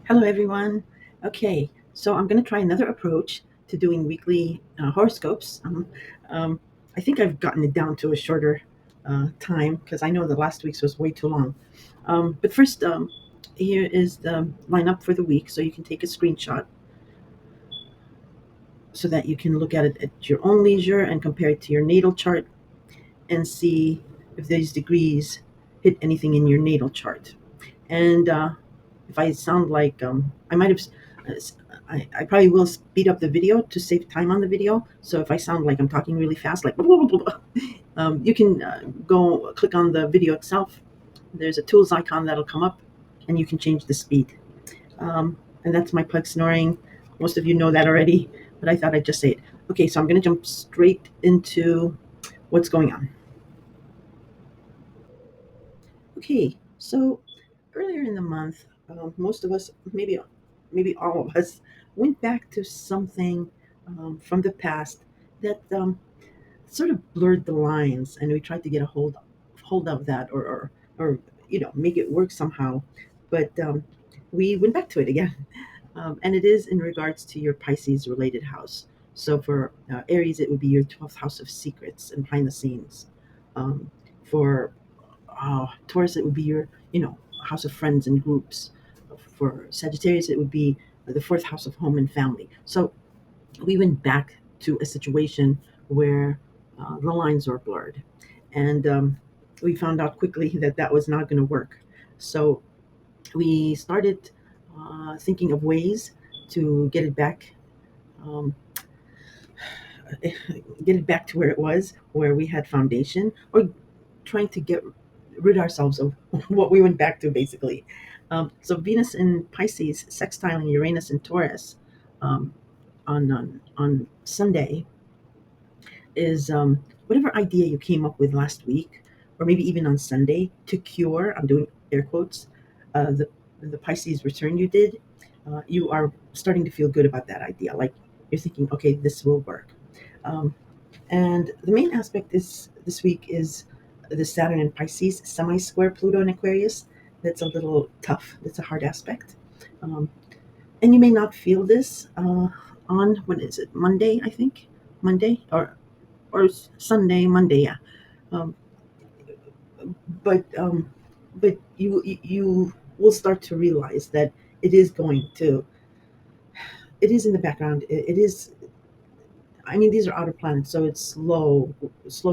Hello, everyone. Okay, so I'm going to try another approach to doing weekly horoscopes. Um, I think I've gotten it down to a shorter time because I know the last week's was way too long. But first, here is the lineup for the week, so you can take a screenshot so that you can look at it at your own leisure and compare it to your natal chart and see if these degrees hit anything in your natal chart. And if I sound like I might have, I probably will speed up the video to save time on the video. So if I sound like I'm talking really fast, like blah, blah, blah, blah, you can go click on the video itself. There's a tools icon that'll come up, and you can change the speed. And that's my pug snoring. Most of you know that already, but I thought I'd just say it. Okay, so I'm going to jump straight into what's going on. Okay, so earlier in the month, most of us, maybe all of us, went back to something from the past that sort of blurred the lines, and we tried to get a hold of that, or make it work somehow. But we went back to it again, and it is in regards to your Pisces related house. So for Aries, it would be your 12th house of secrets and behind the scenes. For Taurus, it would be your, house of friends and groups. For Sagittarius, it would be the fourth house of home and family. So we went back to a situation where the lines were blurred. And we found out quickly that that was not going to work. So we started thinking of ways to um, get it back to where it was, where we had foundation, or trying to get rid ourselves of what we went back to, basically. So Venus in Pisces sextiling Uranus in Taurus um, on Sunday is whatever idea you came up with last week, or maybe even on Sunday, to cure. I'm doing air quotes. The Pisces return you did. You are starting to feel good about that idea. Like you're thinking, okay, this will work. Um, and the main aspect is this week is the Saturn in Pisces semi-square Pluto in Aquarius. That's a little tough. That's a hard aspect. Um, and you may not feel this on, when is it? Monday, I think. Monday or Sunday, Monday, yeah. Um, but you will start to realize that it is going to. It is in the background. It is. I mean, these are outer planets, so it's slow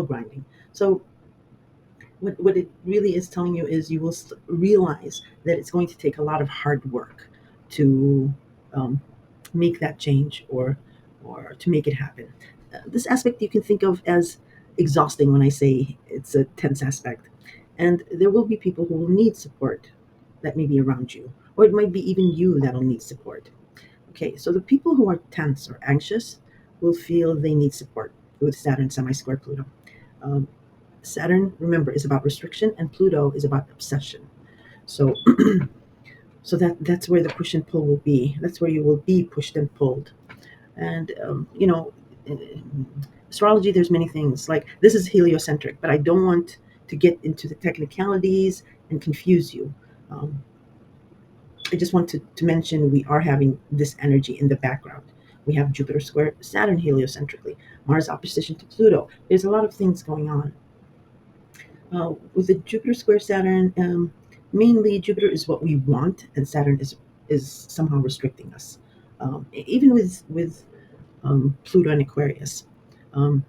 grinding. So what it really is telling you is you will realize that it's going to take a lot of hard work to um, make that change, or to make it happen. This aspect you can think of as exhausting when I say it's a tense aspect. And there will be people who will need support that may be around you, or it might be even you that'll need support. Okay, so the people who are tense or anxious will feel they need support with Saturn semi-square Pluto. Um, Saturn, remember, is about restriction, and Pluto is about obsession. So, so that's where the push and pull will be. That's where you will be pushed and pulled. And in astrology, there's many things. Like this is heliocentric, but I don't want to get into the technicalities and confuse you. Um, I just want to mention we are having this energy in the background. We have Jupiter square Saturn heliocentrically, Mars opposition to Pluto. There's a lot of things going on. With the Jupiter square Saturn, mainly Jupiter is what we want, and Saturn is somehow restricting us. Even with Pluto and Aquarius, um,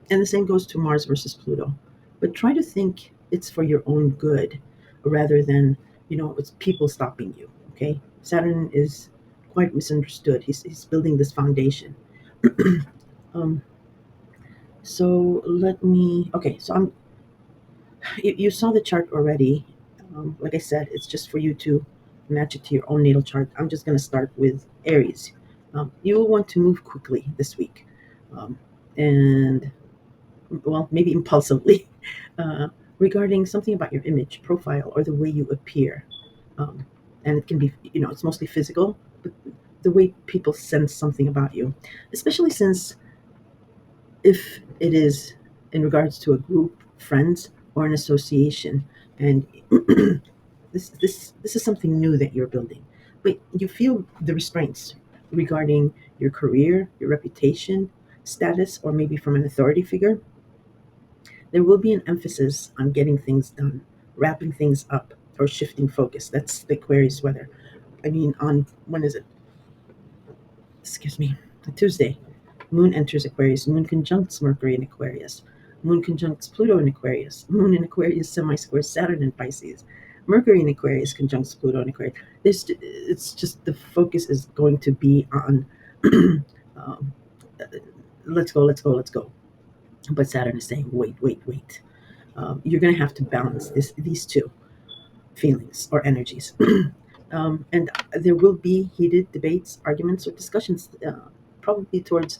and the same goes to Mars versus Pluto. But try to think it's for your own good, rather than it's people stopping you. Okay, Saturn is quite misunderstood. He's building this foundation. um, so let me. Okay, so you saw the chart already. Like I said, it's just for you to match it to your own natal chart. I'm just going to start with Aries. You will want to move quickly this week, um, and well, maybe impulsively, uh, regarding something about your image, profile, or the way you appear. Um, and it can be, it's mostly physical, but the way people sense something about you, especially since if it is in regards to a group, friends, or an association, and this is something new that you're building. but you feel the restraints regarding your career, your reputation, status, or maybe from an authority figure. There will be an emphasis on getting things done, wrapping things up, or shifting focus. That's the Aquarius weather. I mean, on when is it? Excuse me, Tuesday. Moon enters Aquarius. Moon conjuncts Mercury in Aquarius. Moon conjuncts Pluto in Aquarius. Moon in Aquarius semi-squares Saturn in Pisces. Mercury in Aquarius conjuncts Pluto in Aquarius. It's just the focus is going to be on um, let's go, let's go, let's go. But Saturn is saying, wait, wait, wait. You're going to have to balance these two feelings or energies. And there will be heated debates, arguments, or discussions, probably towards,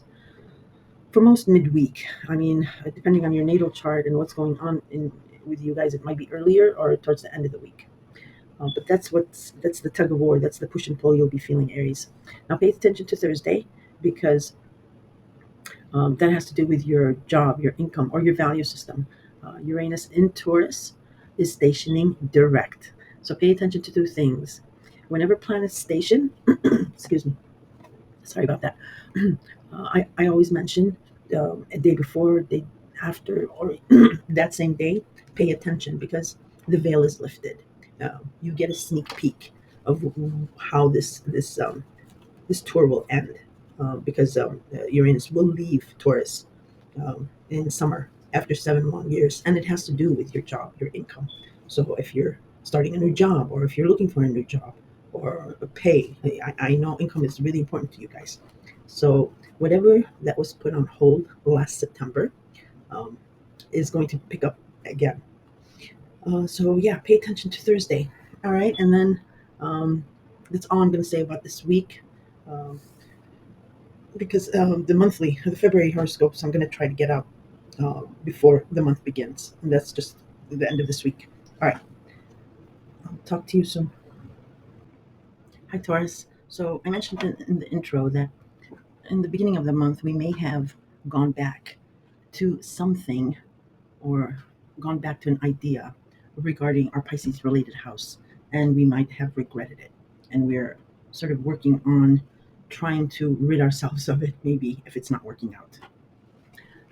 for most midweek. I mean, depending on your natal chart and what's going on with you guys, it might be earlier or towards the end of the week. But that's the tug of war. That's the push and pull you'll be feeling, Aries. Now, pay attention to Thursday because that has to do with your job, your income, or your value system. Uranus in Taurus is stationing direct. So pay attention to two things. Whenever planets station, excuse me, sorry about that. I always mention a day before, day after, or that same day, pay attention because the veil is lifted. You get a sneak peek of how this tour will end because Uranus will leave Taurus in summer after 7 long years, and it has to do with your job, your income. So if you're starting a new job, or if you're looking for a new job, or a pay, I know income is really important to you guys. So whatever that was put on hold last September um, is going to pick up again. So yeah, pay attention to Thursday. All right, and then um, that's all I'm going to say about this week. Um, because the February horoscopes, I'm going to try to get out before the month begins, and that's just the end of this week. All right, I'll talk to you soon. Hi, Taurus. So I mentioned in the intro that in the beginning of the month we may have gone back to something or gone back to an idea regarding our Pisces related house, and we might have regretted it. And we're sort of working on trying to rid ourselves of it, maybe if it's not working out.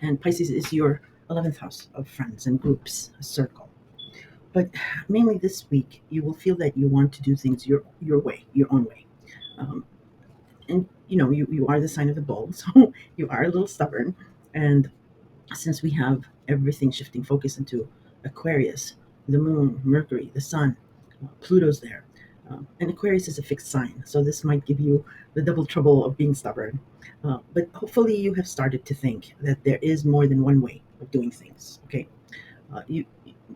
And Pisces is your 11th house of friends and groups, a circle. But mainly this week, you will feel that you want to do things your way, your own way. Um, and you are the sign of the bull, so you are a little stubborn. And since we have everything shifting focus into Aquarius, the moon, Mercury, the sun, Pluto's there. And Aquarius is a fixed sign, so this might give you the double trouble of being stubborn. But hopefully, you have started to think that there is more than one way of doing things. Okay, you,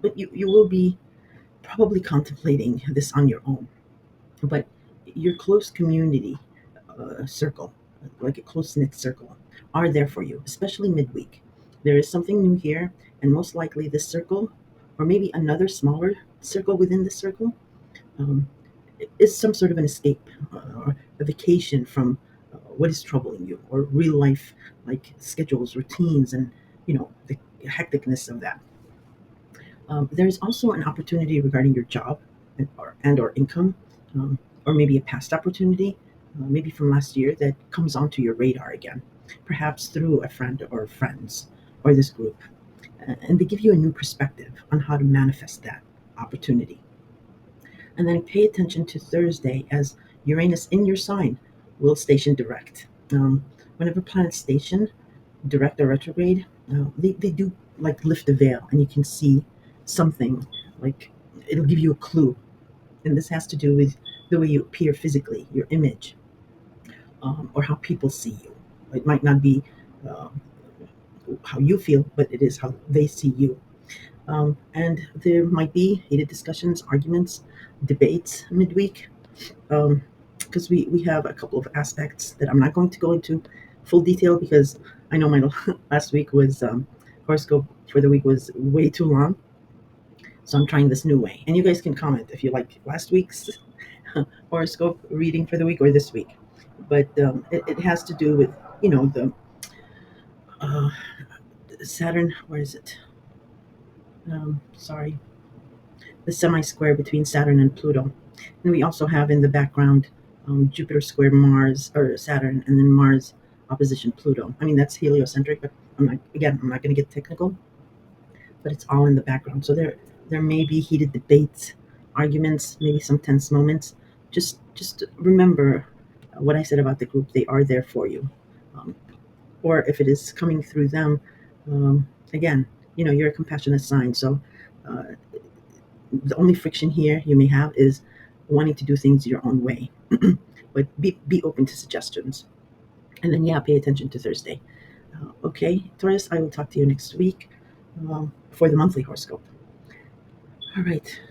but you will be probably contemplating this on your own. But your close community circle, like a close knit circle, are there for you, especially midweek. There is something new here, and most likely this circle, or maybe another smaller circle within the circle, um, is some sort of an escape or a vacation from what is troubling you, or real life, like schedules, routines, and the hecticness of that. There is also an opportunity regarding your job and or income, um, or maybe a past opportunity, maybe from last year that comes onto your radar again, perhaps through a friend or friends or this group, and they give you a new perspective on how to manifest that opportunity. And then pay attention to Thursday as Uranus in your sign will station direct. Whenever planets station direct or retrograde, they do like lift the veil and you can see something, like it'll give you a clue. And this has to do with the way you appear physically, your image, or how people see you. It might not be uh, how you feel, but it is how they see you. And there might be heated discussions, arguments, debates midweek, because we have a couple of aspects that I'm not going to go into full detail because I know my last week was horoscope for the week was way too long. So I'm trying this new way. And you guys can comment if you like last week's horoscope reading for the week or this week. But it has to do with, the uh, Saturn, where is it? Sorry, the semi square between Saturn and Pluto. And we also have in the background Jupiter square Mars or Saturn, and then Mars opposition Pluto. I mean, that's heliocentric, but I'm not going to get technical, but it's all in the background. So there may be heated debates, arguments, maybe some tense moments. Just remember what I said about the group. They are there for you. Um, or if it is coming through them, again, you're a compassionate sign. So uh, the only friction here you may have is wanting to do things your own way. But be open to suggestions. And then, yeah, pay attention to Thursday. Okay, Taurus, I will talk to you next week for the monthly horoscope. All right,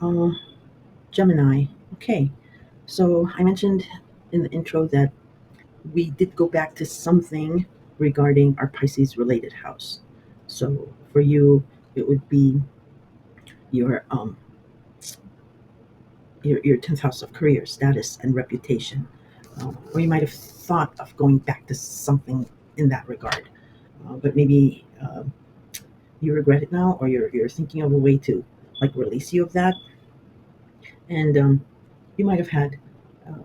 uh, Gemini. Okay, so I mentioned in the intro that we did go back to something regarding our Pisces related house. So for you, it would be your um, your 10th house of career, status, and reputation. Or you might have thought of going back to something in that regard, but maybe you regret it now, or you're thinking of a way to like release you of that. And you might have had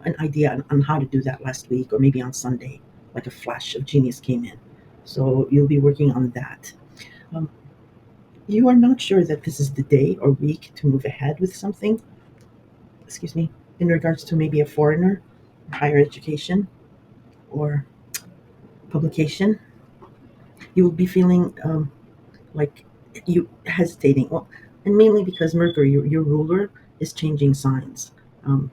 an idea on how to do that last week, or maybe on Sunday, like a flash of genius came in. So you'll be working on that. Um, you are not sure that this is the day or week to move ahead with something, excuse me, in regards to maybe a foreigner, higher education, or publication. You will be feeling like you hesitating. Well, and mainly because Mercury, your ruler, is changing signs. Um,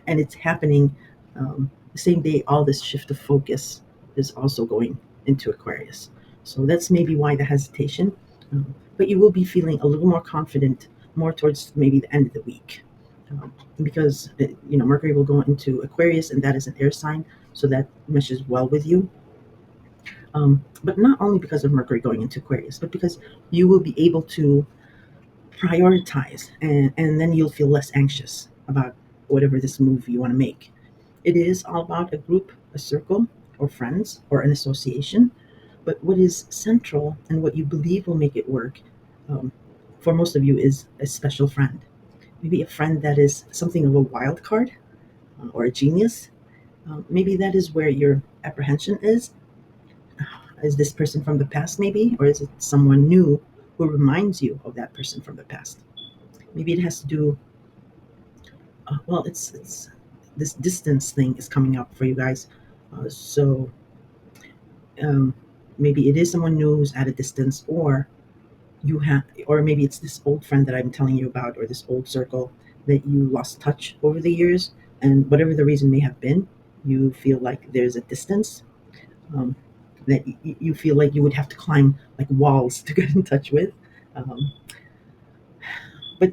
and it's happening the same day all this shift of focus is also going into Aquarius. So that's maybe why the hesitation. But you will be feeling a little more confident more towards maybe the end of the week. Because Mercury will go into Aquarius, and that is an air sign, so that meshes well with you. But not only because of Mercury going into Aquarius, but because you will be able to prioritize, and then you'll feel less anxious about whatever this move you want to make. It is all about a group, a circle, or friends, or an association. But what is central and what you believe will make it work um, for most of you is a special friend. Maybe a friend that is something of a wild card or a genius. Maybe that is where your apprehension is. Is this person from the past, maybe? Or is it someone new who reminds you of that person from the past? Maybe it has to do, well, it's this distance thing is coming up for you guys. So um, maybe it is someone new who's at a distance, or or maybe it's this old friend that I'm telling you about, or this old circle that you lost touch over the years, and whatever the reason may have been, you feel like there's a distance um, that you feel like you would have to climb like walls to get in touch with. Um, but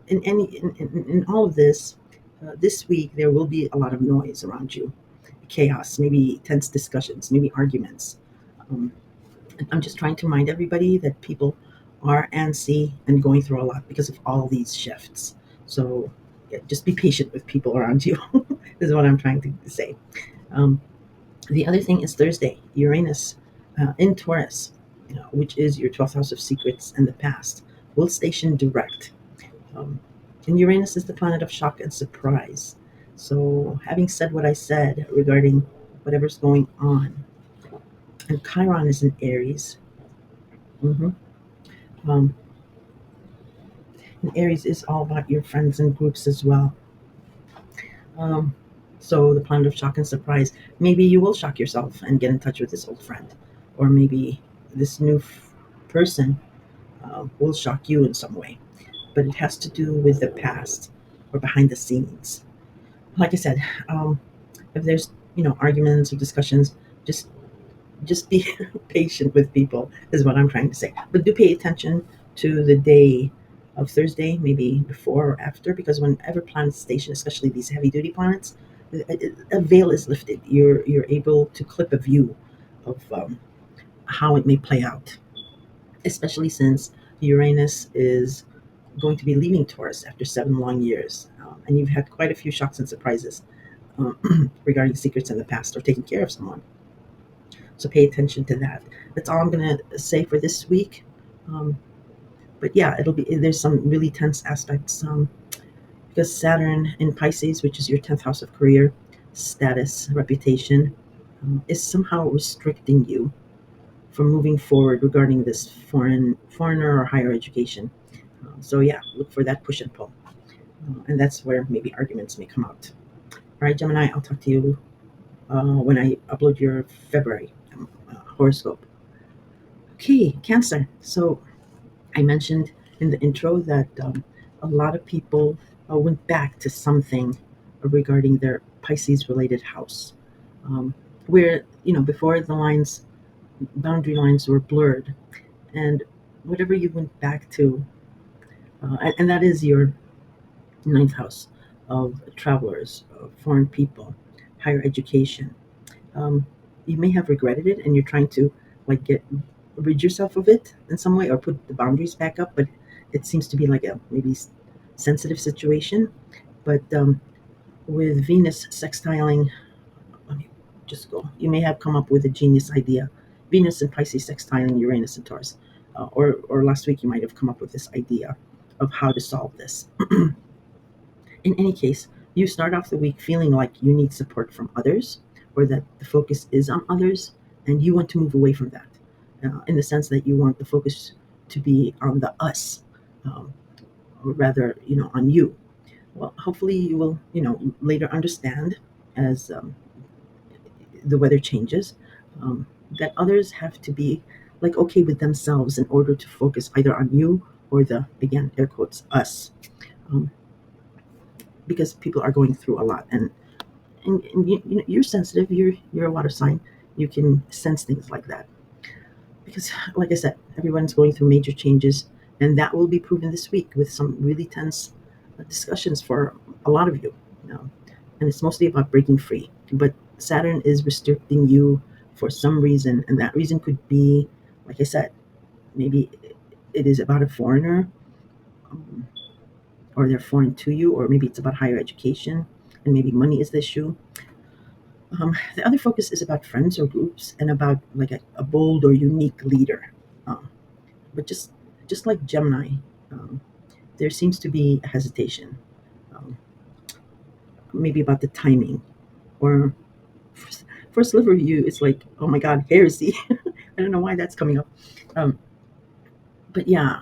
in all of this, this week there will be a lot of noise around you, chaos, maybe tense discussions, maybe arguments. Um, I'm just trying to remind everybody that people are antsy and going through a lot because of all these shifts. So yeah, just be patient with people around you, is what I'm trying to say. Um, the other thing is Thursday, Uranus in Taurus, which is your 12th house of secrets and the past, will station direct. Um, and Uranus is the planet of shock and surprise. So, having said what I said regarding whatever's going on, and Chiron is in Aries. hmm Um, and Aries is all about your friends and groups as well. Um, so, the planet of shock and surprise, maybe you will shock yourself and get in touch with this old friend. Or maybe this new person will shock you in some way. But it has to do with the past or behind the scenes. Like I said, if there's arguments or discussions, just just be patient with people is what I'm trying to say. But do pay attention to the day of Thursday, maybe before or after, because whenever planets station, especially these heavy duty planets, a veil is lifted. You're able to clip a view of how it may play out, especially since Uranus is going to be leaving Taurus after 7 long years, and you've had quite a few shocks and surprises regarding secrets in the past or taking care of someone. So pay attention to that. That's all I'm going to say for this week. Um, but yeah, it'll be there's some really tense aspects because Saturn in Pisces, which is your 10th house of career, status, reputation, is somehow restricting you from moving forward regarding this foreigner or higher education. So yeah, look for that push and pull, and that's where maybe arguments may come out. All right, Gemini, I'll talk to you when I upload your February horoscope. Okay, Cancer. So I mentioned in the intro that a lot of people went back to something regarding their Pisces related house, where, before the boundary lines were blurred, and whatever you went back to, and that is your ninth house of travelers, foreign people, higher education. Um, you may have regretted it, and you're trying to like get rid yourself of it in some way, or put the boundaries back up. But it seems to be like a maybe sensitive situation. But with Venus sextiling, let me just go. You may have come up with a genius idea. Venus and Pisces sextiling Uranus and Taurus, or last week you might have come up with this idea of how to solve this. In any case, you start off the week feeling like you need support from others, or that the focus is on others, and you want to move away from that, in the sense that you want the focus to be on the us, um, or rather, on you. Well, hopefully, you will, later understand as the weather changes, um, that others have to be like okay with themselves in order to focus either on you or the, again, air quotes, us. Um, because people are going through a lot, and you're sensitive. You're a water sign. You can sense things like that because, like I said, everyone's going through major changes, and that will be proven this week with some really tense discussions for a lot of you. And it's mostly about breaking free. But Saturn is restricting you for some reason, and that reason could be, like I said, maybe it is about a foreigner, um, or they're foreign to you, or maybe it's about higher education, and maybe money is the issue. The other focus is about friends or groups and about like a bold or unique leader. Um, but just like Gemini, um, there seems to be a hesitation, um, maybe about the timing, or for a sliver of you, it's like, oh my God, heresy. I don't know why that's coming up. Um, but yeah,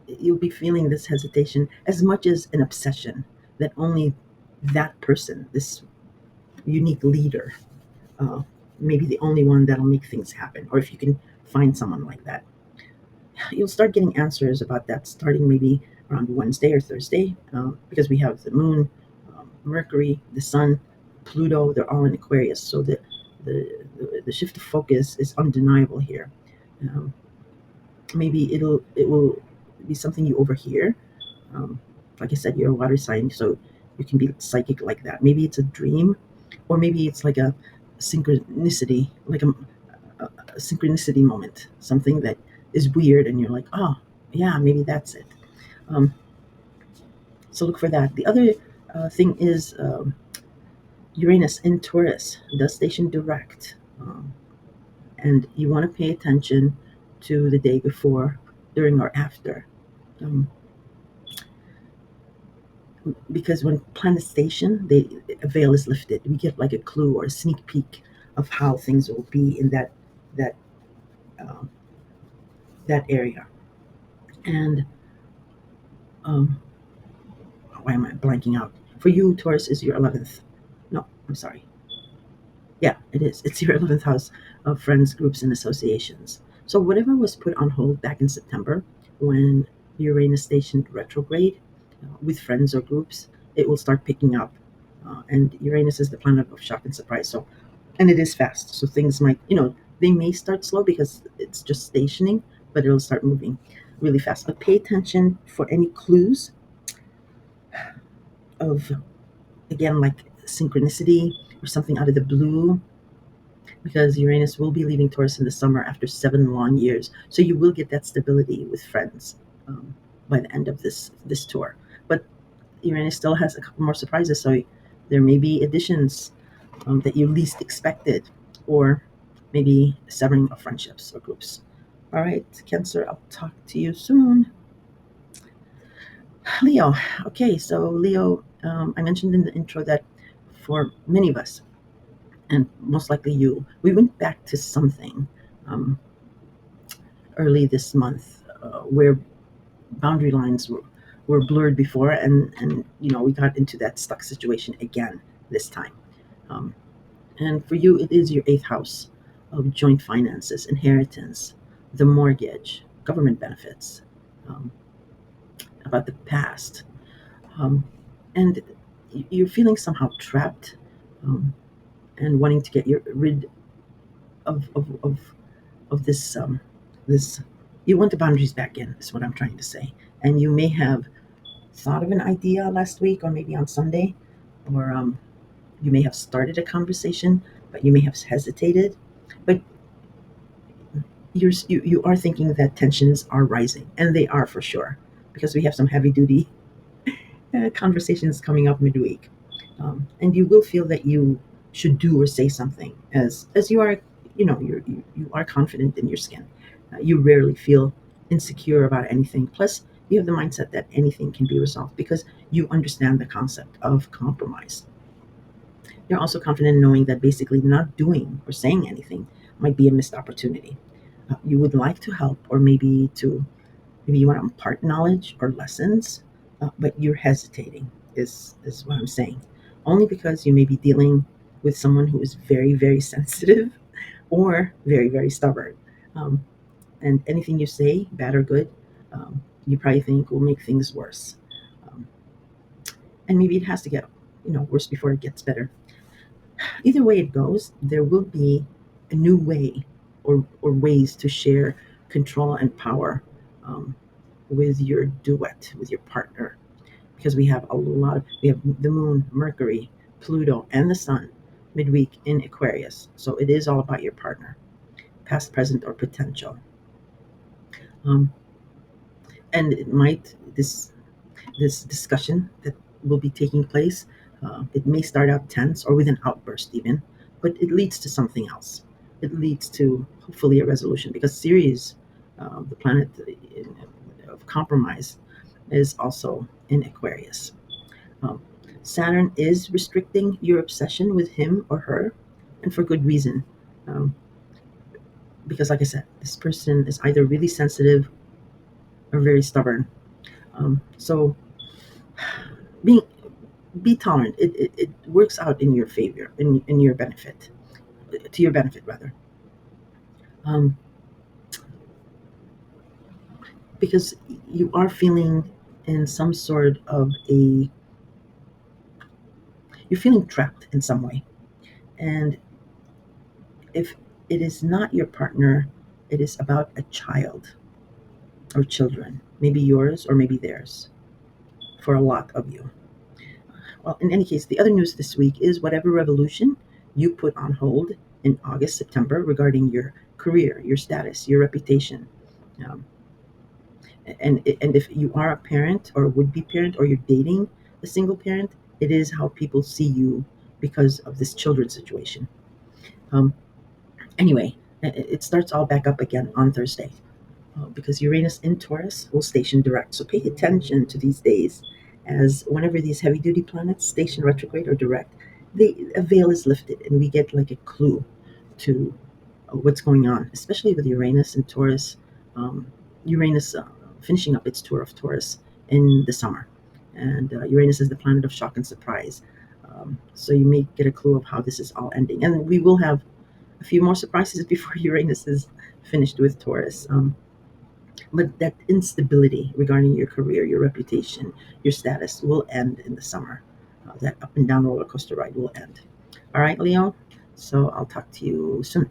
you'll be feeling this hesitation as much as an obsession that only that person, this unique leader, uh, maybe the only one that'll make things happen. Or if you can find someone like that, you'll start getting answers about that starting maybe around Wednesday or Thursday, because we have the moon, Mercury, the sun, Pluto, they're all in Aquarius. So the shift of focus is undeniable here. Um, Maybe it will be something you overhear. Um, like I said, you're a water sign, so you can be psychic like that. Maybe it's a dream, or maybe it's like a synchronicity, like a synchronicity moment, something that is weird, and you're like, oh, yeah, maybe that's it. Um, so look for that. The other thing is Uranus in Taurus does station direct, and you want to pay attention to the day before, during, or after. Um, because when planets station, a veil is lifted. We get like a clue or a sneak peek of how things will be in that um, that area. And um, why am I blanking out? For you, Taurus is your 11th. No, I'm sorry. Yeah, it is. It's your 11th house of friends, groups, and associations. So whatever was put on hold back in September when Uranus stationed retrograde, with friends or groups, it will start picking up. And Uranus is the planet of shock and surprise. So, and it is fast. So things might, they may start slow because it's just stationing, but it'll start moving really fast. But pay attention for any clues of, again, like synchronicity or something out of the blue, because Uranus will be leaving Taurus in the summer after 7 long years. So you will get that stability with friends, by the end of this tour. But Uranus still has a couple more surprises, so there may be additions that you least expected, or maybe severing of friendships or groups. All right, Cancer, I'll talk to you soon. Leo. Okay, so Leo, I mentioned in the intro that for many of us, and most likely you, we went back to something um, early this month where boundary lines were blurred before, and we got into that stuck situation again this time. Um, and for you, it is your eighth house of joint finances, inheritance, the mortgage, government benefits, um, about the past. Um, and you're feeling somehow trapped, um, and wanting to get rid of this. You want the boundaries back in, is what I'm trying to say. And you may have thought of an idea last week or maybe on Sunday, or you may have started a conversation, but you may have hesitated. But you are thinking that tensions are rising, and they are for sure, because we have some heavy duty conversations coming up midweek, and you will feel that you should do or say something as you are, you are confident in your skin. You rarely feel insecure about anything. Plus, you have the mindset that anything can be resolved because you understand the concept of compromise. You're also confident in knowing that basically not doing or saying anything might be a missed opportunity. You would like to help, or maybe you want to impart knowledge or lessons, but you're hesitating, is what I'm saying. Only because you may be dealing with someone who is very, very sensitive or very, very stubborn. Um, and anything you say, bad or good, you probably think will make things worse. Um, and maybe it has to get worse before it gets better. Either way it goes, there will be a new way, or ways to share control and power, um, with your duet, with your partner, because we have the moon, Mercury, Pluto, and the sun midweek in Aquarius. So it is all about your partner, past, present, or potential. Um, and it might this discussion that will be taking place, it may start out tense or with an outburst even, but it leads to something else. It leads to hopefully a resolution, because Ceres, the planet of compromise, is also in Aquarius. Um, Saturn is restricting your obsession with him or her, and for good reason. Um, because, like I said, this person is either really sensitive or very stubborn. So, being be tolerant. It works out in your favor, in your benefit, to your benefit rather. Um, because you are feeling in some sort of a you're feeling trapped in some way, and if it is not your partner, it is about a child or children, maybe yours or maybe theirs, for a lot of you. Well, in any case, the other news this week is whatever revolution you put on hold in August, September regarding your career, your status, your reputation. Um, and if you are a parent or would be parent, or you're dating a single parent, it is how people see you because of this children situation. Um, anyway, it starts all back up again on Thursday, because Uranus in Taurus will station direct. So pay attention to these days, as whenever these heavy duty planets station retrograde or direct, a veil is lifted and we get like a clue to what's going on, especially with Uranus and Taurus. Uranus finishing up its tour of Taurus in the summer, and Uranus is the planet of shock and surprise. So you may get a clue of how this is all ending, and we will have a few more surprises before Uranus is finished with Taurus. But that instability regarding your career, your reputation, your status will end in the summer. That up and down roller coaster ride will end. All right, Leo. So I'll talk to you soon.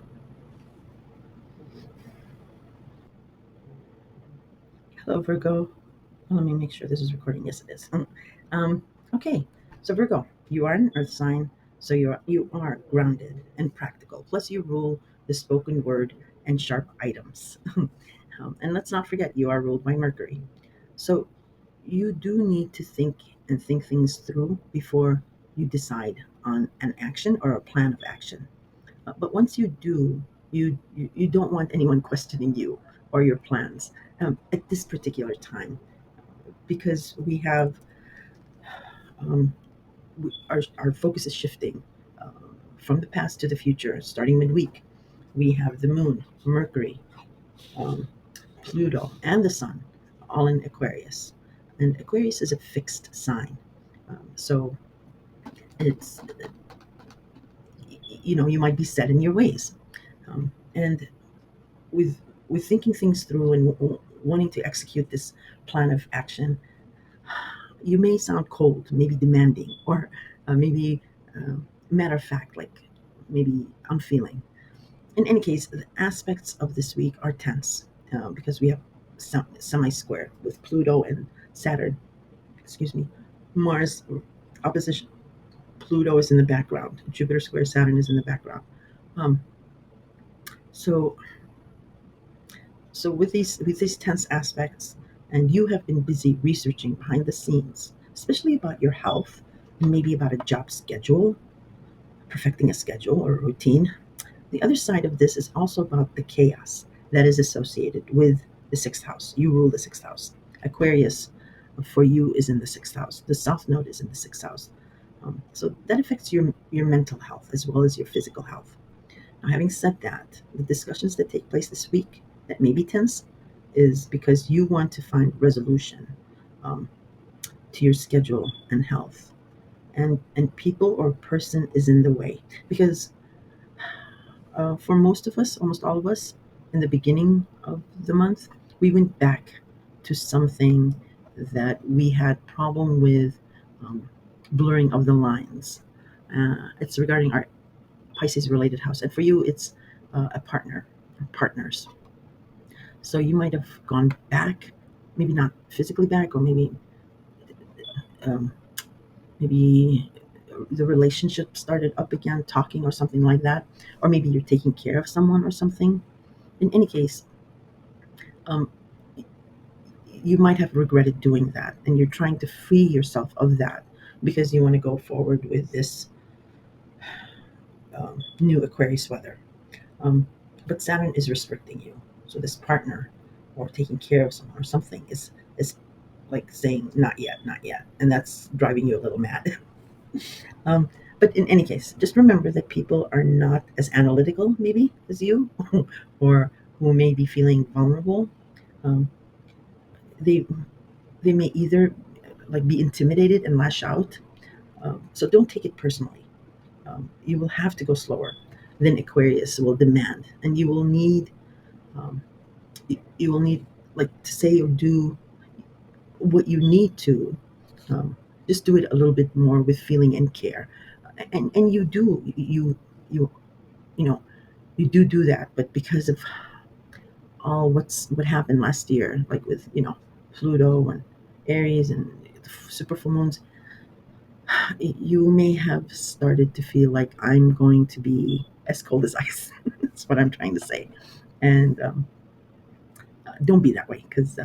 Hello, Virgo. Let me make sure this is recording. Yes, it is. Um, okay, so Virgo, you are an Earth sign, so you are grounded and practical. Plus, you rule the spoken word and sharp items. And let's not forget, you are ruled by Mercury. So you do need to think things through before you decide on an action or a plan of action. But once you do, you don't want anyone questioning you or your plans at this particular time. because we have um, our focus is shifting from the past to the future, starting midweek. We have the moon, Mercury, um, Pluto, and the sun all in Aquarius. And Aquarius is a fixed sign. So it's, you might be set in your ways. And with, with thinking things through and wanting to execute this plan of action, you may sound cold, maybe demanding, or maybe matter of fact, like maybe unfeeling. In any case, the aspects of this week are tense because we have semi-square with Pluto and Saturn. Excuse me, Mars opposition. Pluto is in the background. Jupiter square Saturn is in the background. Um, so with these tense aspects, and you have been busy researching behind the scenes, especially about your health, maybe about a job schedule, perfecting a schedule or a routine. The other side of this is also about the chaos that is associated with the sixth house. You rule the sixth house. Aquarius for you is in the sixth house. The South Node is in the sixth house. So that affects your mental health as well as your physical health. Now, having said that, the discussions that take place this week that may be tense is because you want to find resolution um, to your schedule and health, and people or person is in the way because for most of us, almost all of us, in the beginning of the month, we went back to something that we had problem with um, blurring of the lines. It's regarding our Pisces related house, and for you, it's a partner, partners. So you might have gone back, maybe not physically back, or um, maybe the relationship started up again, talking or something like that, or maybe you're taking care of someone or something. In any case, um, you might have regretted doing that, and you're trying to free yourself of that because you want to go forward with this new Aquarius weather. Um, but Saturn is restricting you. So this partner or taking care of someone or something is like saying not yet, not yet, and that's driving you a little mad. um, but in any case, just remember that people are not as analytical maybe as you, or who may be feeling vulnerable. Um, they they may either like be intimidated and lash out. So don't take it personally. You will have to go slower than Aquarius will demand, and um, you will need like to say or do what you need to. Um, just do it a little bit more with feeling and care, and you you know you do that, but because of all what happened last year, like with Pluto and Aries and super full moons, you may have started to feel like I'm going to be as cold as ice. That's what I'm trying to say. And don't be that way because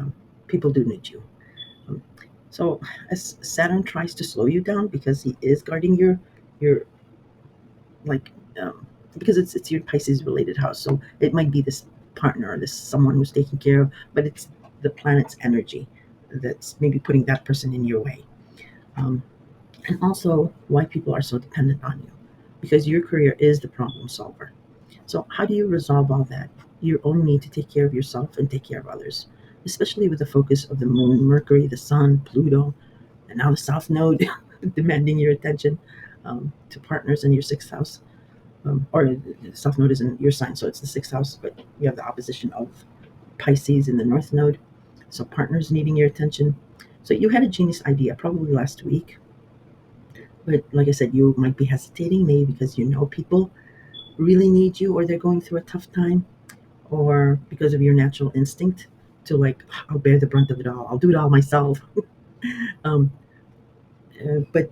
people do need you. Um, so as Saturn tries to slow you down because he is guarding your like because it's your Pisces related house, so it might be this partner or this someone who's taking care of, but it's the planet's energy that's maybe putting that person in your way. Um, and also why people are so dependent on you because your career is the problem solver. So how do you resolve all that? You only need to take care of yourself and take care of others, especially with the focus of the moon, Mercury, the sun, Pluto, and now the South Node demanding your attention to partners in your sixth house. Or the South Node is in your sign, so it's the sixth house, but you have the opposition of Pisces in the North Node. So partners needing your attention. So you had a genius idea probably last week, but like I said, you might be hesitating, maybe because people really need you or they're going through a tough time, or because of your natural instinct to like, I'll bear the brunt of it all. I'll do it all myself. um, but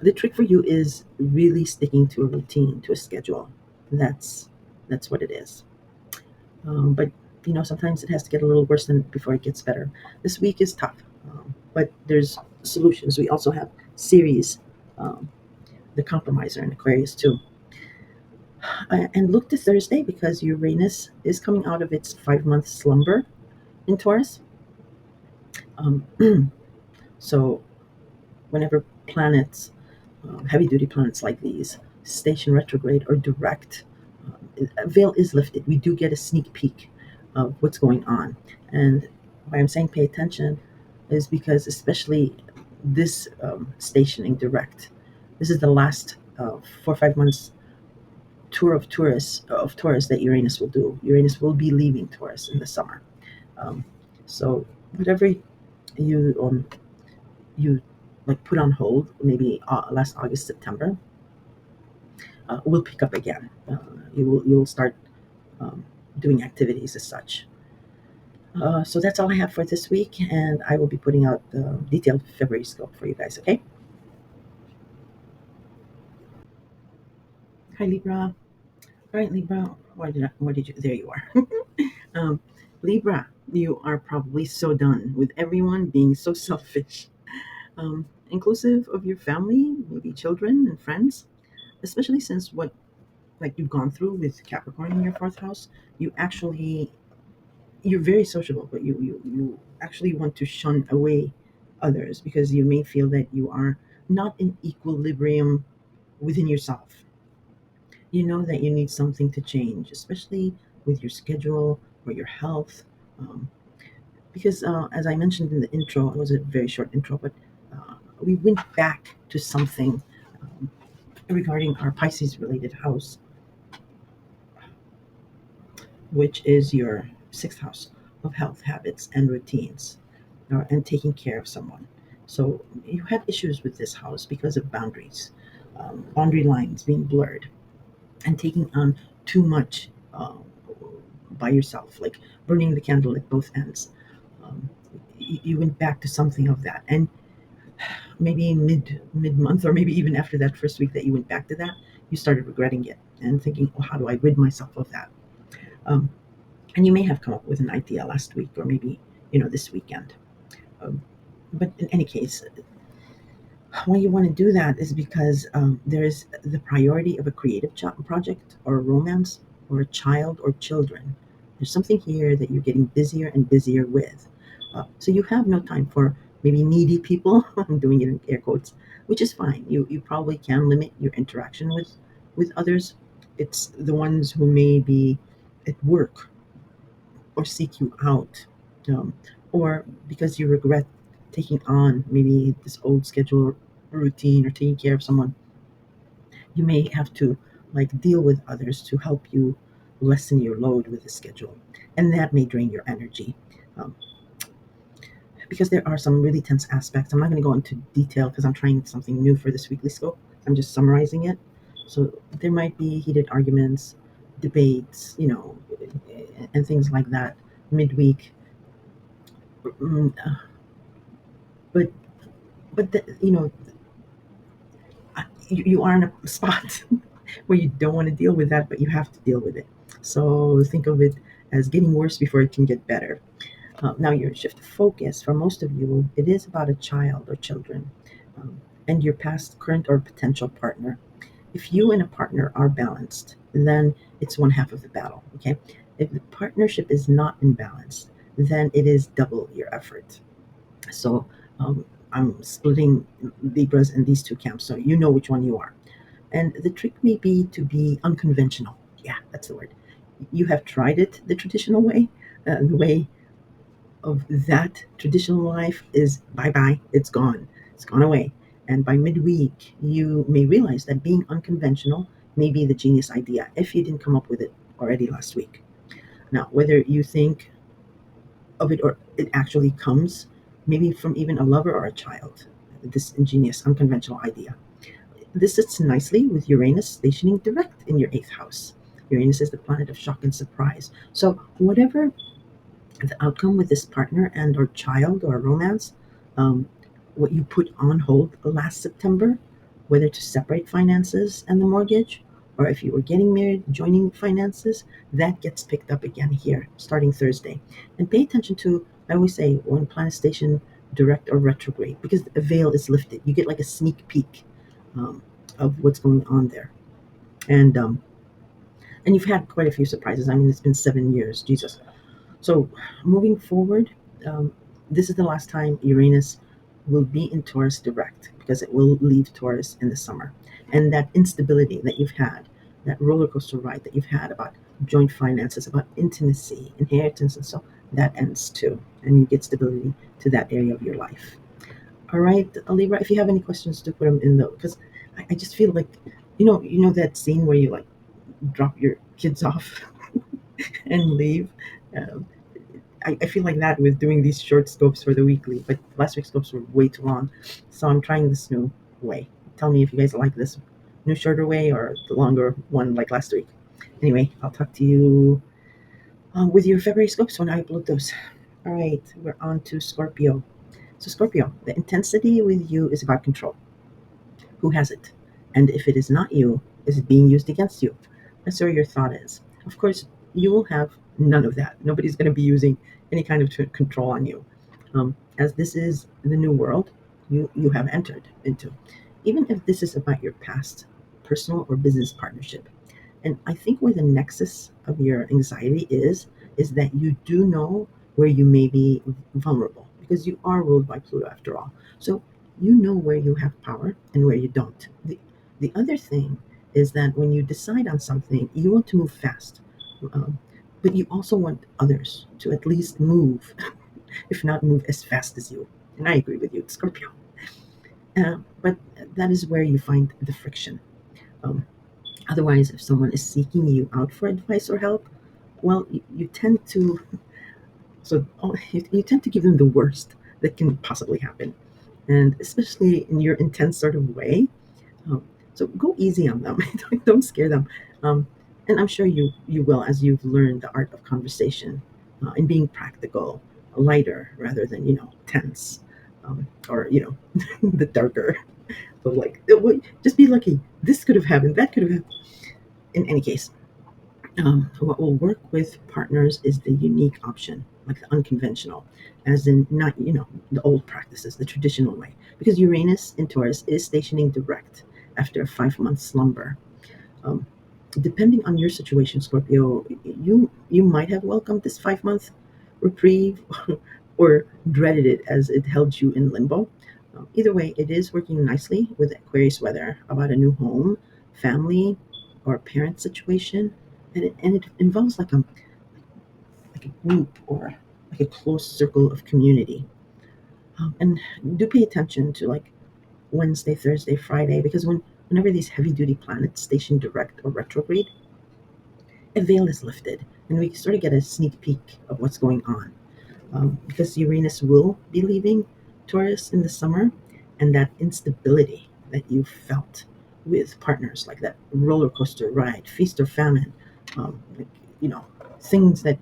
the trick for you is really sticking to a routine, to a schedule. That's that's what it is. But sometimes it has to get a little worse than before it gets better. This week is tough, but there's solutions. We also have Ceres, um, the compromiser in Aquarius too. And look to Thursday because Uranus is coming out of its 5 month slumber in Taurus. Um, so whenever planets, heavy duty planets like these, station retrograde or direct, a veil is lifted. We do get a sneak peek of what's going on. And why I'm saying pay attention is because, especially this stationing direct, this is the last 4 or 5 months tour of Taurus that Uranus will do. Uranus will be leaving Taurus in the summer. Um, so whatever you you like put on hold, maybe last August, September, will pick up again. You will start um, doing activities as such. So that's all I have for this week, and I will be putting out the detailed February scope for you guys. Okay. Hi Libra. All right, Libra. Why did you? There you are. um, Libra, you are probably so done with everyone being so selfish, inclusive of your family, maybe children and friends, especially since what like you've gone through with Capricorn in your fourth house. You actually you're very sociable, but you actually want to shun away others because you may feel that you are not in equilibrium within yourself. You know that you need something to change, especially with your schedule or your health. Um, because as I mentioned in the intro, it was a very short intro, but we went back to something regarding our Pisces related house, which is your sixth house of health habits and routines, and taking care of someone. So you had issues with this house because of boundaries, boundary lines being blurred, and taking on too much by yourself, like burning the candle at both ends. Um, you went back to something of that, and maybe mid month, or maybe even after that first week that you went back to that, you started regretting it and thinking, "Well, how do I rid myself of that?" Um, and you may have come up with an idea last week, or maybe this weekend. Um, but in any case, why you want to do that is because there is the priority of a creative project or a romance or a child or children. There's something here that you're getting busier and busier with. So you have no time for maybe needy people. I'm doing it in air quotes, which is fine. You probably can limit your interaction with others. It's the ones who may be at work or seek you out, um, or because you regret taking on maybe this old schedule routine or taking care of someone, you may have to like deal with others to help you lessen your load with the schedule, and that may drain your energy. Um, because there are some really tense aspects. I'm not going to go into detail because I'm trying something new for this weekly scope. I'm just summarizing it. So there might be heated arguments, debates, and things like that midweek. Mm, but you are in a spot where you don't want to deal with that, but you have to deal with it. So think of it as getting worse before it can get better. Now your shift of focus for most of you, it is about a child or children, um, and your past, current, or potential partner. If you and a partner are balanced, then it's one half of the battle. Okay. If the partnership is not in balance, then it is double your effort. So I'm splitting Libras in these two camps, so you know which one you are. And the trick may be to be unconventional. Yeah, that's the word. You have tried it the traditional way. The way of that traditional life is bye bye, it's gone away. And by midweek, you may realize that being unconventional may be the genius idea if you didn't come up with it already last week. Now, whether you think of it or it actually comes maybe from even a lover or a child, this ingenious, unconventional idea. This sits nicely with Uranus stationing direct in your eighth house. Uranus is the planet of shock and surprise. So, whatever the outcome with this partner and or child or romance, um, what you put on hold last September, whether to separate finances and the mortgage, or if you were getting married, joining finances, that gets picked up again here starting Thursday. And pay attention to, I always say, when planet station direct or retrograde, because the veil is lifted. You get like a sneak peek um, of what's going on there. And and you've had quite a few surprises. I mean, it's been 7 years, Jesus. So moving forward, um, This is the last time Uranus will be in Taurus direct, because it will leave Taurus in the summer. And that instability that you've had, that roller coaster ride that you've had about joint finances, about intimacy, inheritance, and so, that ends too. And you get stability to that area of your life. All right, Libra, if you have any questions, do put them in the, because I just feel like, you know that scene where you like drop your kids off and leave. Um, I feel like that with doing these short scopes for the weekly, but last week's scopes were way too long. So I'm trying this new way. Tell me if you guys like this new shorter way or the longer one like last week. Anyway, I'll talk to you with your February scopes when I upload those. All right, we're on to Scorpio. So, Scorpio, the intensity with you is about control. Who has it? And if it is not you, is it being used against you? That's where your thought is. Of course, you will have none of that. Nobody's going to be using any kind of control on you. As this is the new world you have entered into, even if this is about your past personal or business partnership. And I think where the nexus of your anxiety is that you do know where you may be vulnerable, because you are ruled by Pluto after all. So you know where you have power and where you don't. The other thing is that when you decide on something, you want to move fast, um, but you also want others to at least move, if not move as fast as you. And I agree with you, Scorpio. But that is where you find the friction. Um, Otherwise, if someone is seeking you out for advice or help, well, you tend to you tend to give them the worst that can possibly happen, and especially in your intense sort of way. Um, so go easy on them. Don't scare them. Um, and I'm sure you will, as you've learned the art of conversation and being practical, lighter rather than tense, or the darker. But like, just be lucky. This could have happened. That could have happened. In any case, what will work with partners is the unique option, like the unconventional, as in not, the old practices, the traditional way. Because Uranus in Taurus is stationing direct after a 5 month slumber. Um, Depending on your situation, Scorpio, you might have welcomed this 5 month reprieve or dreaded it as it held you in limbo. Either way, it is working nicely with Aquarius weather about a new home, family, or parent situation, and it involves like a group or like a close circle of community. And do pay attention to like Wednesday, Thursday, Friday, because whenever these heavy duty planets station direct or retrograde, a veil is lifted, and we sort of get a sneak peek of what's going on. Because Uranus will be leaving Taurus in the summer, and that instability that you felt with partners, like that roller coaster ride, feast or famine, like, you know, things that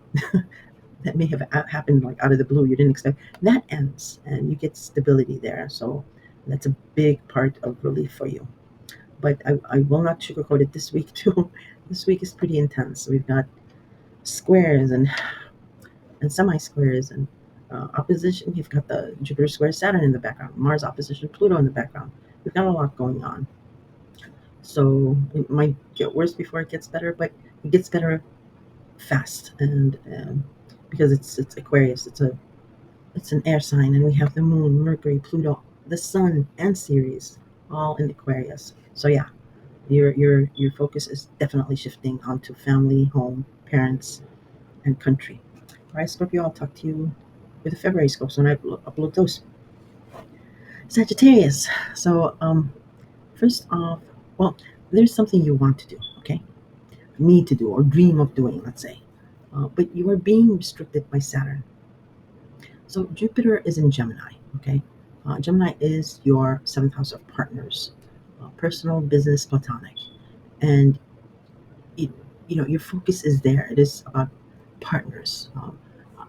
that may have happened like out of the blue you didn't expect, that ends, and you get stability there. So that's a big part of relief for you. But I will not sugarcoat it this week too. This week is pretty intense. We've got squares and semi-squares and opposition. You've got the Jupiter square Saturn in the background, Mars opposition Pluto in the background. We've got a lot going on. So it might get worse before it gets better, but it gets better fast. And because it's Aquarius, it's an air sign, and we have the Moon, Mercury, Pluto, the Sun, and Ceres all in Aquarius. So yeah, your focus is definitely shifting onto family, home, parents, and country. All right, Scorpio, I'll talk to you with the February scopes when I upload those. Sagittarius. So, first off, well, there's something you want to do, okay? Need to do or dream of doing, let's say. But you are being restricted by Saturn. So, Jupiter is in Gemini, okay? Gemini is your seventh house of partners, personal, business, platonic. And, it, your focus is there. It is about partners,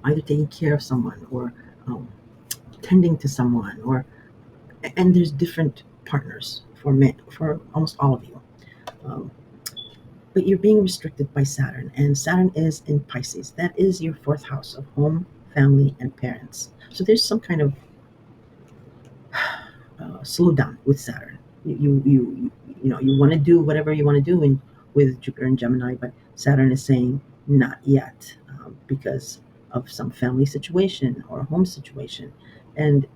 either taking care of someone or um, tending to someone, or and there's different partners for men, for almost all of you. Um, but you're being restricted by Saturn, and Saturn is in Pisces. That is your fourth house of home, family, and parents. So there's some kind of slow down with Saturn. You want to do whatever you want to do with Jupiter and Gemini, but Saturn is saying not yet, because of some family situation or home situation. And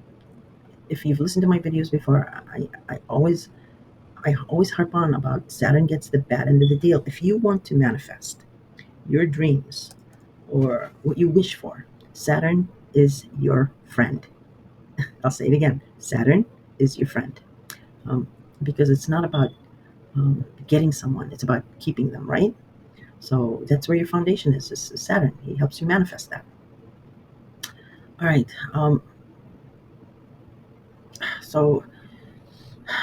if you've listened to my videos before, I always harp on about Saturn gets the bad end of the deal. If you want to manifest your dreams or what you wish for, Saturn is your friend. I'll say it again, Saturn is your friend. um, because it's not about getting someone, it's about keeping them, right? So that's where your foundation is Saturn. He helps you manifest that. All right. So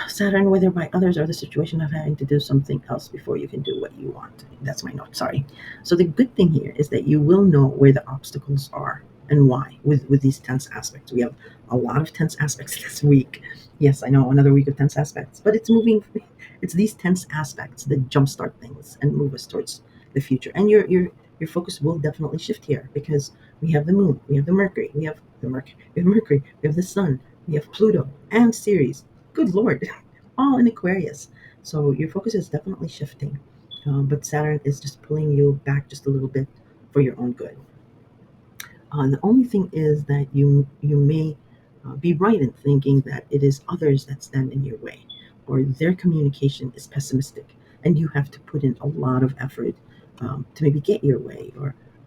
Saturn, whether by others or the situation of having to do something else before you can do what you want. That's my note. Sorry. So the good thing here is that you will know where the obstacles are and why with these tense aspects. We have a lot of tense aspects this week. Yes, I know, another week of tense aspects, but it's moving. It's these tense aspects that jumpstart things and move us towards the future. And your focus will definitely shift here because we have the moon, we have the Mercury, we have the sun, we have Pluto and Ceres. Good Lord, all in Aquarius. So your focus is definitely shifting, but Saturn is just pulling you back just a little bit for your own good. The only thing is that you may be right in thinking that it is others that stand in your way, or their communication is pessimistic, and you have to put in a lot of effort to maybe get your way,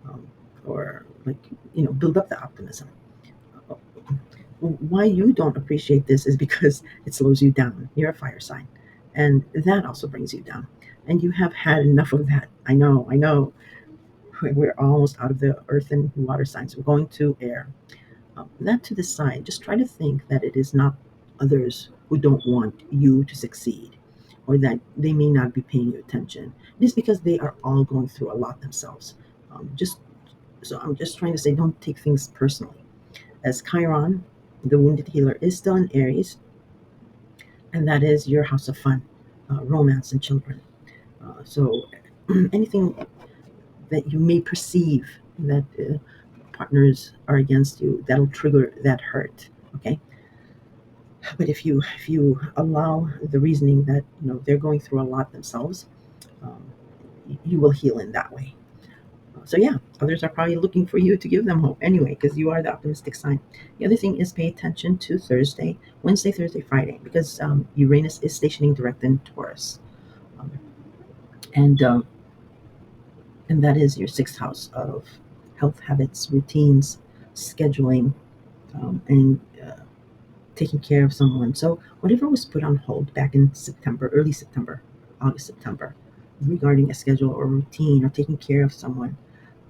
um, or like build up the optimism. Why you don't appreciate this is because it slows you down. You're a fire sign, and that also brings you down. And you have had enough of that. I know. We're almost out of the earth and water signs. We're going to air. That to the side. Just try to think that it is not others who don't want you to succeed, or that they may not be paying you attention. It is because they are all going through a lot themselves. Just so I'm just trying to say, don't take things personally. As Chiron, the wounded healer, is still in Aries, and that is your house of fun, romance, and children. So anything that you may perceive that partners are against you, that'll trigger that hurt. Okay, but if you allow the reasoning that they're going through a lot themselves, um, you will heal in that way. So yeah, others are probably looking for you to give them hope anyway, because you are the optimistic sign. The other thing is pay attention to Thursday, Wednesday, Thursday, Friday, because Uranus is stationing direct in Taurus, um, and um, and that is your sixth house of health habits, routines, scheduling, and taking care of someone. So whatever was put on hold back in September, early September, August, September, regarding a schedule or routine or taking care of someone,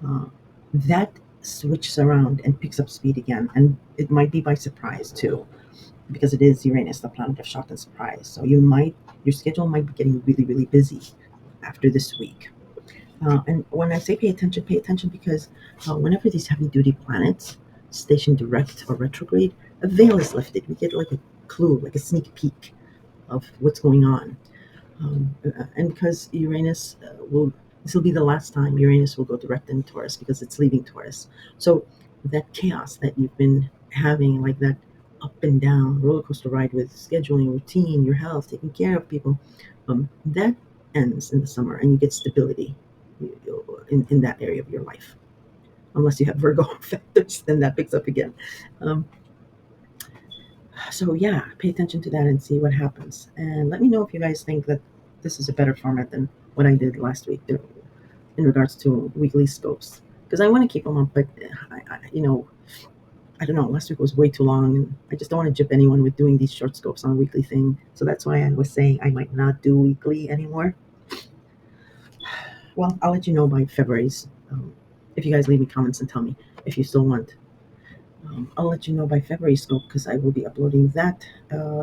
uh, that switches around and picks up speed again. And it might be by surprise too, because it is Uranus, the planet of shock and surprise. So your schedule might be getting really, really busy after this week. And when I say pay attention because whenever these heavy duty planets station direct or retrograde, a veil is lifted. We get like a clue, like a sneak peek of what's going on. And because Uranus this will be the last time Uranus will go direct in Taurus because it's leaving Taurus. So that chaos that you've been having, like that up and down roller coaster ride with scheduling, routine, your health, taking care of people, that ends in the summer and you get stability in that area of your life. Unless you have Virgo factors, then that picks up again. Um, so yeah, pay attention to that and see what happens. And let me know if you guys think that this is a better format than what I did last week in regards to weekly scopes. Because I want to keep them up, but I don't know. Last week was way too long, and I just don't want to jip anyone with doing these short scopes on a weekly thing. So that's why I was saying I might not do weekly anymore. Well, I'll let you know by February's. If you guys leave me comments and tell me if you still want. I'll let you know by February scope because I will be uploading that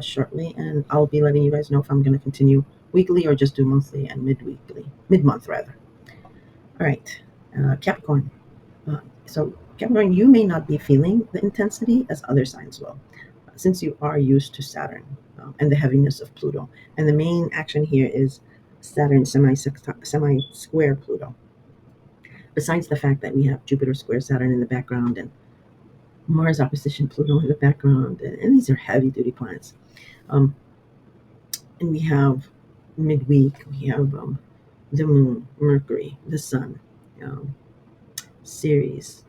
shortly, and I'll be letting you guys know if I'm going to continue weekly or just do monthly and mid-month rather. All right, Capricorn. So Capricorn, you may not be feeling the intensity as other signs will, since you are used to Saturn and the heaviness of Pluto. And the main action here is Saturn semi-square Pluto. Besides the fact that we have Jupiter square Saturn in the background and Mars opposition Pluto in the background, and these are heavy duty planets. Um, and we have midweek, we have the Moon, Mercury, the Sun, um, Ceres,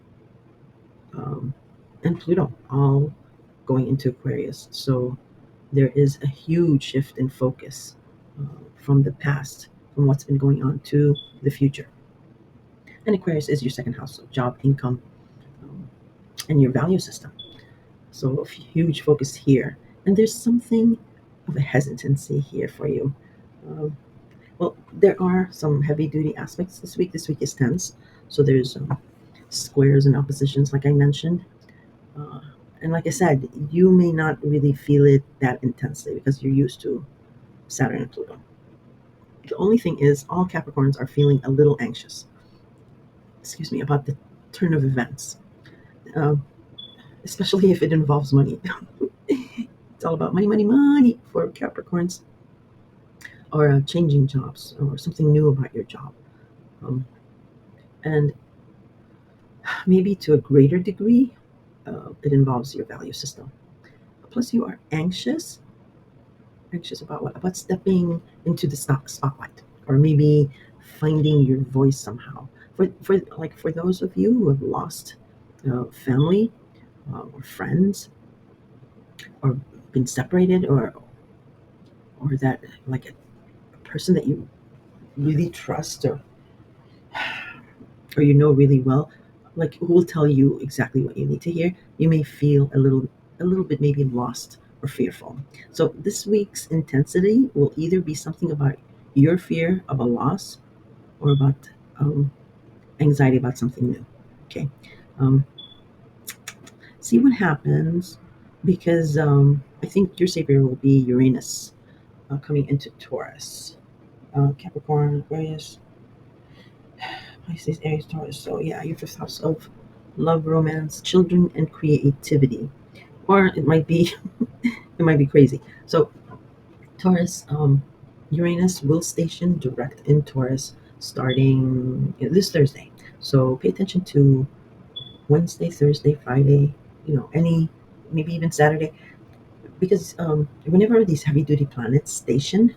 um, and Pluto, all going into Aquarius. So there is a huge shift in focus from the past, from what's been going on to the future. And Aquarius is your second house, so job, income, um, and your value system. So a huge focus here. And there's something of a hesitancy here for you. Um, well, there are some heavy duty aspects this week. This week is tense. So there's squares and oppositions, like I mentioned. Uh, and like I said, you may not really feel it that intensely because you're used to Saturn and Pluto. The only thing is, all Capricorns are feeling a little anxious, excuse me, about the turn of events, um, especially if it involves money. It's all about money, money, money for Capricorns, or changing jobs, or something new about your job. Um, and maybe to a greater degree, it involves your value system. Plus, you are anxious about what? About stepping into the spotlight, or maybe finding your voice somehow. For those of you who have lost family or friends, or been separated, or that, like a person that you really trust, or you know really well, like who will tell you exactly what you need to hear, you may feel a little bit maybe lost or fearful. So this week's intensity will either be something about your fear of a loss, or about anxiety about something new. Okay. um, See what happens, because I think your savior will be Uranus, coming into Taurus, Capricorn, Aquarius, Pisces, Aries, Taurus. So yeah, your fifth house of love, romance, children, and creativity. Or it might be it might be crazy. So Taurus, Uranus will station direct in Taurus starting this Thursday. So pay attention to Wednesday, Thursday, Friday, any, maybe even Saturday, because whenever these heavy duty planets station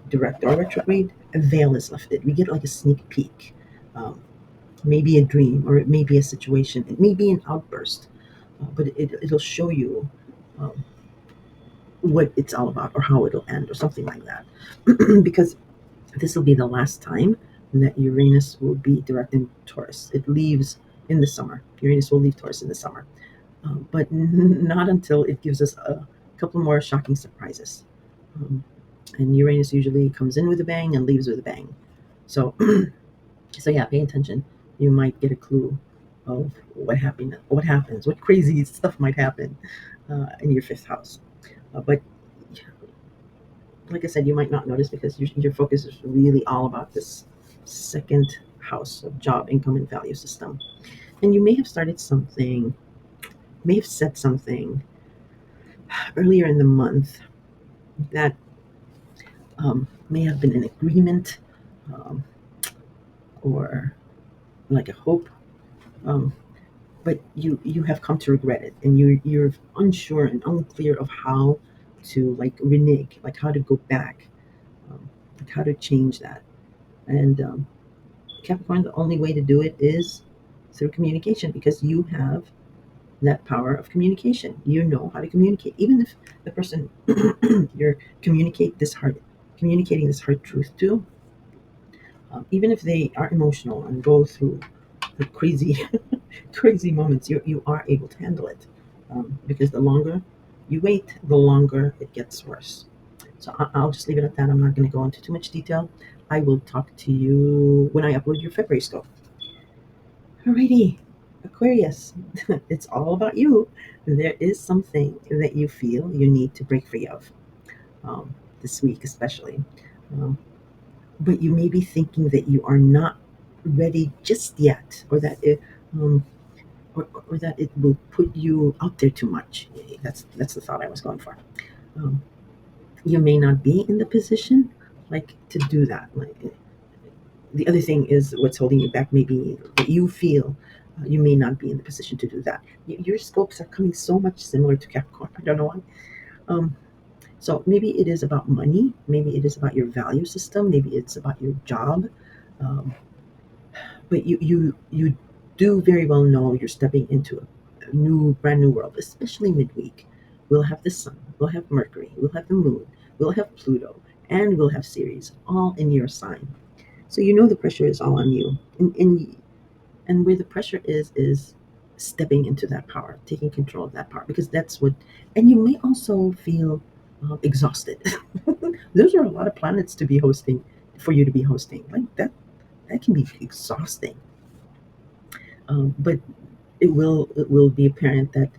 direct or retrograde, a veil is lifted. We get like a sneak peek. Um, Maybe a dream, or it may be a situation, it may be an outburst, but it'll show you um, what it's all about, or how it'll end, or something like that. Because this will be the last time that Uranus will be direct in Taurus. It leaves in the summer. Uranus will leave Taurus in the summer, but not until it gives us a couple more shocking surprises. Um, and Uranus usually comes in with a bang and leaves with a bang. So So yeah, pay attention. You might get a clue of what happens, what crazy stuff might happen in your fifth house. But like I said, you might not notice because your focus is really all about this second house of job, income, and value system. And you may have started something, may have said something earlier in the month that may have been an agreement, um, or like a hope. Um, but you have come to regret it, and you're unsure and unclear of how to like renege, like how to go back, like how to change that. And Capricorn, the only way to do it is through communication, because you have that power of communication. You know how to communicate, even if the person you're communicating this hard truth to, even if they are emotional and go through the crazy crazy moments, you are able to handle it, because the longer you wait, the longer it gets worse. So I'll just leave it at that. I'm not going to go into too much detail. I will talk to you when I upload your February scope. Alrighty, Aquarius, it's all about you. There is something that you feel you need to break free of, this week especially. Um, but you may be thinking that you are not ready just yet, or that um, or that it will put you out there too much. That's the thought I was going for. Um, you may not be in the position like to do that. Like, the other thing is what's holding you back. Maybe that you feel you may not be in the position to do that. Your scopes are coming so much similar to Capricorn. I don't know why. Um, so maybe it is about money. Maybe it is about your value system. Maybe it's about your job. Um, but you do very well know you're stepping into new, brand new world, especially midweek. We'll have the sun, we'll have Mercury, we'll have the moon, we'll have Pluto, and we'll have Ceres all in your sign. So you know the pressure is all on you. And where the pressure is stepping into that power, taking control of that power, because that's what, and you may also feel exhausted. Those are a lot of planets to be hosting, for you to be hosting. Like that can be exhausting. But it will be apparent that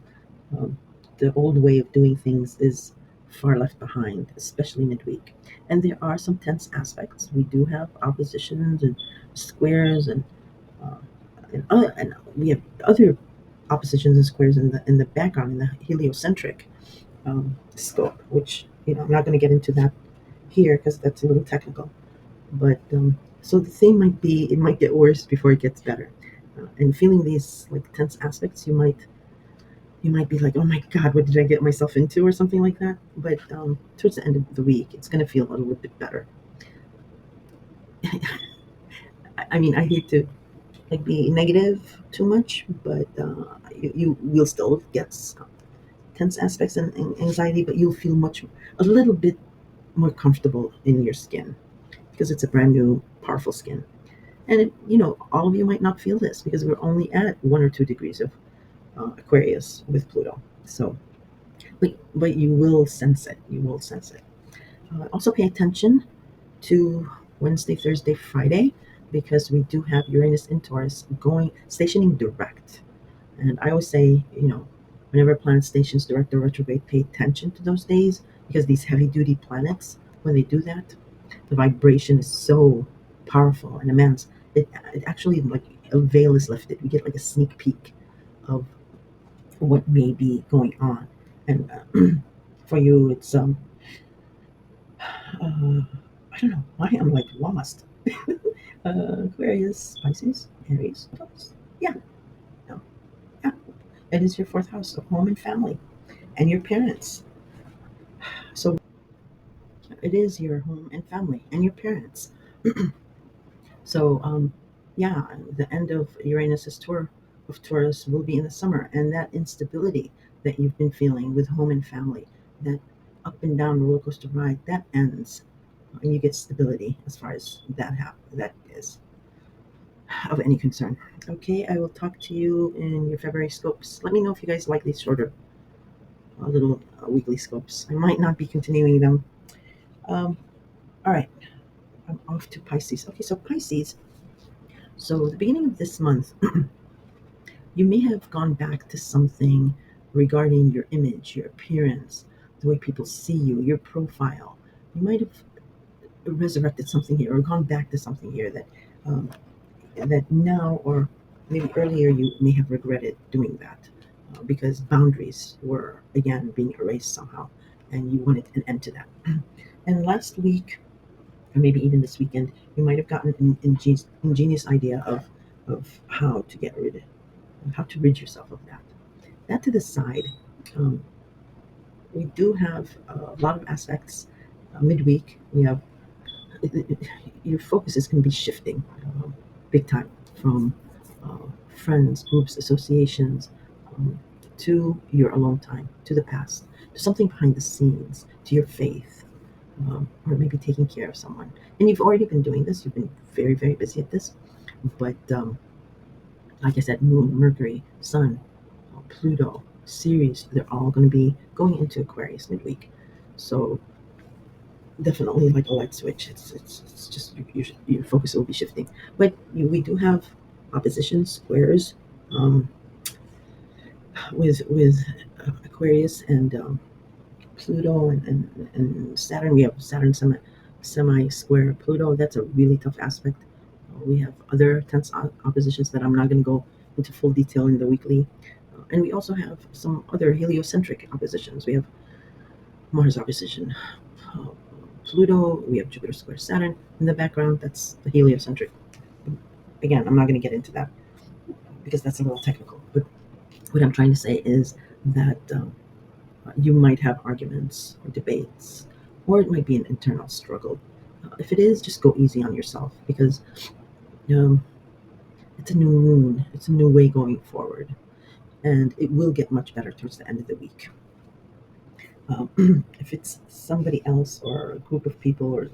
um, the old way of doing things is far left behind, especially midweek. And there are some tense aspects. We do have oppositions and squares, uh, and we have other oppositions and squares in the background in the heliocentric scope, which I'm not going to get into that here because that's a little technical. But so the theme might be it might get worse before it gets better. And feeling these like tense aspects, you might be like, oh my God, what did I get myself into, or something like that. But towards the end of the week, it's going to feel a little bit better. I mean, I hate to like be negative too much, but you will still get tense aspects and anxiety, but you'll feel a little bit more comfortable in your skin because it's a brand new, powerful skin. And all of you might not feel this because we're only at 1 or 2 degrees of Aquarius with Pluto. So, but you will sense it. You will sense it. Also, pay attention to Wednesday, Thursday, Friday, because we do have Uranus in Taurus stationing direct. And I always say, whenever a planet stations direct or retrograde, pay attention to those days because these heavy duty planets, when they do that, the vibration is so powerful and immense. It actually, like, a veil is lifted. We get like a sneak peek of what may be going on. And for you, it's I don't know why I'm like lost. Aquarius, Pisces, Aries, Taurus. Yeah, no, yeah. It is your fourth house of home and family and your parents. So it is your home and family and your parents. So yeah, the end of Uranus's tour of Taurus will be in the summer, and that instability that you've been feeling with home and family, that up and down roller coaster ride, that ends, and you get stability as far as that is of any concern. Okay, I will talk to you in your February scopes. Let me know if you guys like these shorter little weekly scopes. I might not be continuing them. Um, all right, I'm off to Pisces. Okay, so Pisces. So the beginning of this month, you may have gone back to something regarding your image, your appearance, the way people see you, your profile. You might have resurrected something here or gone back to something here um, that now or maybe earlier you may have regretted doing that because boundaries were again being erased somehow and you wanted an end to that. And last week, or maybe even this weekend, you might have gotten an ingenious idea of how to rid yourself of that. That to the side, um, we do have a lot of aspects. Midweek, we have your focus is going to be shifting big time from friends, groups, associations, um, to your alone time, to the past, to something behind the scenes, to your faith, or maybe taking care of someone. And you've already been doing this. You've been very, very busy at this. But like I said, Moon, Mercury, Sun, Pluto, Ceres, they're all going to be going into Aquarius midweek. So definitely like a light switch. It's just your focus will be shifting. But we do have opposition squares um, with Aquarius and Pluto and Saturn. We have Saturn semi square Pluto. That's a really tough aspect. We have other tense oppositions that I'm not going to go into full detail in the weekly. And we also have some other heliocentric oppositions. We have Mars opposition uh, Pluto, we have Jupiter square Saturn in the background. That's the heliocentric. Again, I'm not going to get into that because that's a little technical. But what I'm trying to say is that you might have arguments or debates, or it might be an internal struggle. If it is, just go easy on yourself because um, it's a new moon. It's a new way going forward. and it will get much better towards the end of the week. If it's somebody else or a group of people, or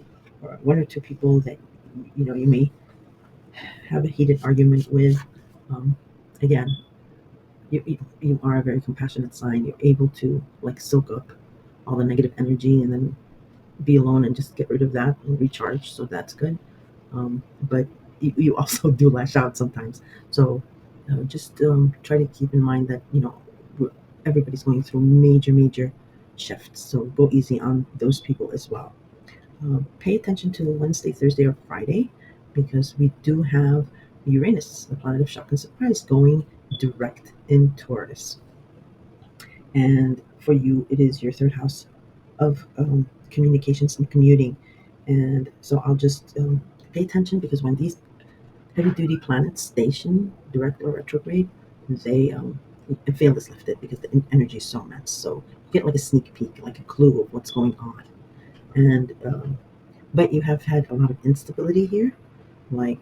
one or two people that you may have a heated argument with, um, again, you are a very compassionate sign. You're able to like soak up all the negative energy and then be alone and just get rid of that and recharge. So that's good. But you also do lash out sometimes. So just try to keep in mind that everybody's going through major shifts. So go easy on those people as well. Pay attention to Wednesday, Thursday, or Friday because we do have Uranus, the planet of shock and surprise, going direct in Taurus. And for you, it is your third house of communications and commuting. And so I'll just pay attention because when these heavy duty planets station direct or retrograde, they veil is lifted because the energy is so immense. So you get like a sneak peek, like a clue of what's going on. And but you have had a lot of instability here, like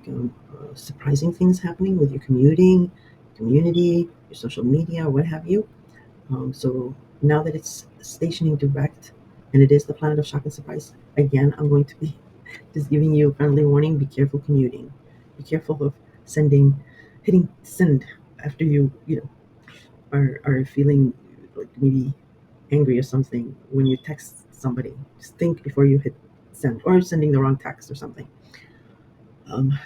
surprising things happening with your commuting, community, your social media, what have you. So now that it's stationing direct, and it is the planet of shock and surprise, again, I'm going to be just giving you a friendly warning. Be careful commuting. Be careful of hitting send after are feeling like maybe angry or something when you text somebody. Just think before you hit send or sending the wrong text or something.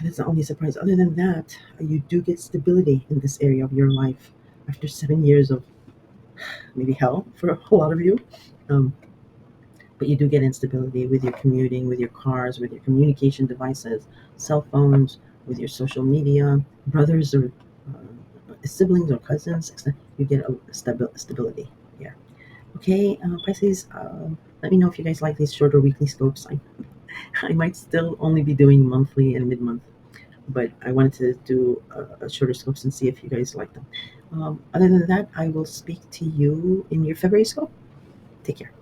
That's the only surprise. Other than that, you do get stability in this area of your life after 7 years of maybe hell for a lot of you. Um, but you do get instability with your commuting, with your cars, with your communication devices, cell phones, with your social media, brothers or siblings or cousins. You get a stability. Yeah. Okay, Pisces. Let me know if you guys like these shorter weekly scopes. I might still only be doing monthly and mid-month, but I wanted to do shorter scopes and see if you guys like them. Other than that, I will speak to you in your February scope. Take care.